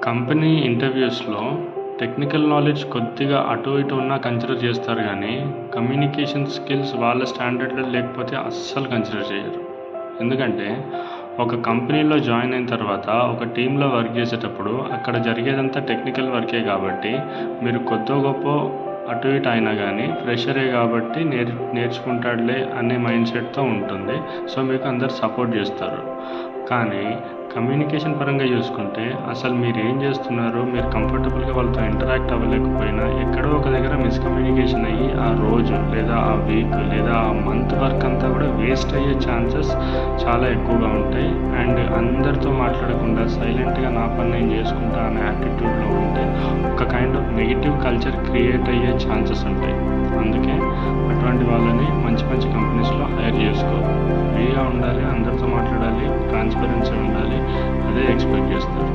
Company ఇంటర్వ్యూస్‌లో technical knowledge కొద్దిగా అటు ఇటు ఉన్నా కన్సిడర్ చేస్తారు గానీ, కమ్యూనికేషన్ స్కిల్స్ వాళ్ళ స్టాండర్డ్‌లో లేకపోతే అస్సలు కన్సిడర్ చేయరు. ఎందుకంటే, ఒక కంపెనీలో జాయిన్ అయిన తర్వాత ఒక టీమ్‌లో వర్క్ చేసేటప్పుడు అక్కడ జరిగేదంతా టెక్నికల్ వర్కే కాబట్టి, మీరు కొద్దో గొప్పో అటు ఇటు అయినా గానీ ఫ్రెషరే కాబట్టి నేర్చుకుంటాడులే అనే మైండ్ సెట్‌తో ఉంటుంది. సో, మీకు అందరూ సపోర్ట్ చేస్తారు. కానీ కమ్యూనికేషన్ పరంగా చూసుకుంటే అసలు మీరేం చేస్తున్నారో మీరు కంఫర్టబుల్‌గా వాళ్ళతో ఇంటరాక్ట్ అవ్వలేకపోయినా ఎక్కడో ఒక దగ్గర మిస్‌కమ్యూనికేషన్ అయ్యి ఆ రోజు లేదా ఆ వీక్ లేదా ఆ మంత్ వర్క్ అంతా కూడా వేస్ట్ అయ్యే ఛాన్సెస్ చాలా ఎక్కువగా ఉంటాయి. అండ్ అందరితో మాట్లాడకుండా సైలెంట్‌గా నా పని నేను చేసుకుంటా అనే యాటిట్యూడ్‌లో ఉంటే ఒక kind of negative culture create అయ్యే ఛాన్సెస్ ఉంటాయి. అందుకే అటువంటి వాళ్ళని మంచి మంచి కంపెనీస్‌లో హైర్ చేసుకోరు. ఫ్రీగా ఉండాలి, అందరితో మాట్లాడాలి, ట్రాన్స్‌పరెన్సీ ఉండాలి. అదే ఎక్స్‌పెక్ట్ చేస్తారు.